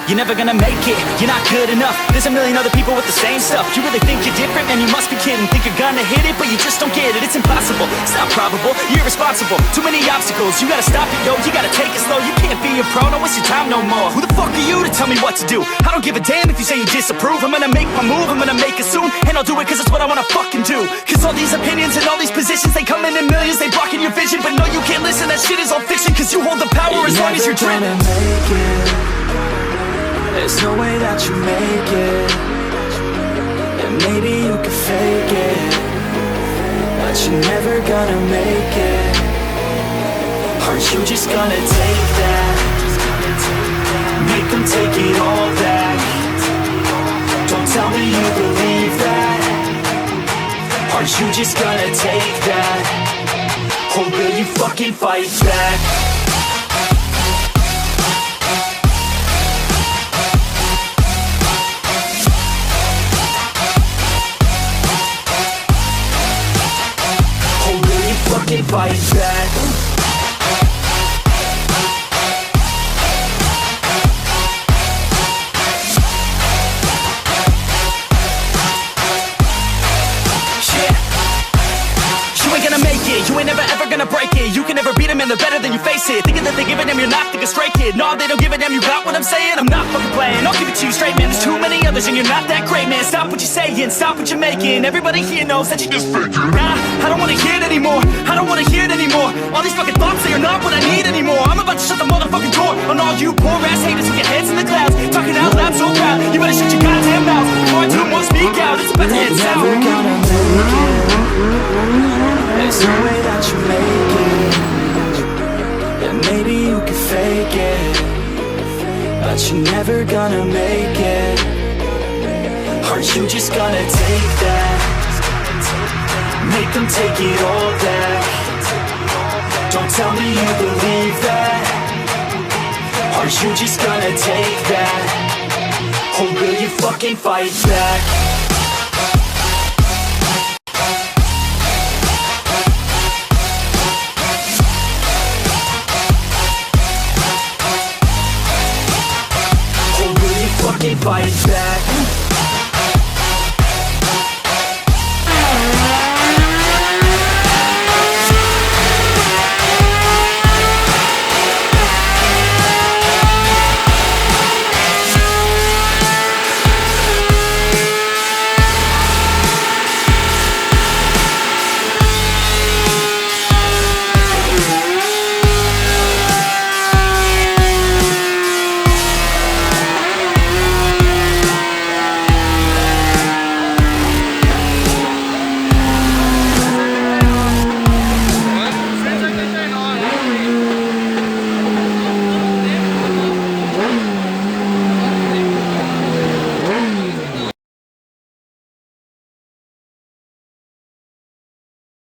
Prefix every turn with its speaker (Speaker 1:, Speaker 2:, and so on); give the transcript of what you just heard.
Speaker 1: you're never gonna make it. You're not good enough, there's a million other people with the same stuff. You really think you're different? Man, you must be kidding. Think you're gonna hit it, but you just don't get it. It's impossible, it's not probable, you're irresponsible. Too many obstacles, you gotta stop it, yo. You gotta take it slow, you can't be a pro. Don't waste your time no more. Who the fuck are you to tell me what to do? I don't give a damn if you say you disapprove. I'm gonna make my move, I'm gonna make it soon. And I'll do it cause it's what I wanna fucking do. Cause all these opinions and all these positions, they come in millions, they blocking your vision. But no, you can't listen, that shit is all fiction. Cause you hold the power as long as you're dreaming.
Speaker 2: Make it. There's no way that you make it. And maybe you can fake it, but you're never gonna make it. Aren't you just gonna take that? Make them take it all back. Don't tell me you believe that. Aren't you just gonna take that? Or will you fucking fight back? Fight back. You ain't gonna make it, you ain't never ever gonna break it. You can never beat them and they're better than you face it. Thinking that they give a damn, you're not, think a straight kid. No, they don't give a damn, you got what I'm saying? I'm not fucking playing, I'll give it to you straight, man. There's too many others and you're not that great, man. Stop what you're saying, stop what you're making. Everybody here knows that you just fake it. Nah, I don't wanna hear it anymore, I don't wanna hear it anymore. All these fucking thoughts, they are not what I need anymore. I'm about to shut the motherfucking door on all you poor ass haters with your heads in the clouds. Talking out loud so proud, you better shut your goddamn mouth before I do more speak out. It's about to head south. Never gonna make it. There's no way that you make it. And maybe you can fake it, but you're never gonna make it. Aren't you just gonna take that? Make them take it all back. Don't tell me you believe that. Aren't you just gonna take that? Or will you fucking fight back? Fight back.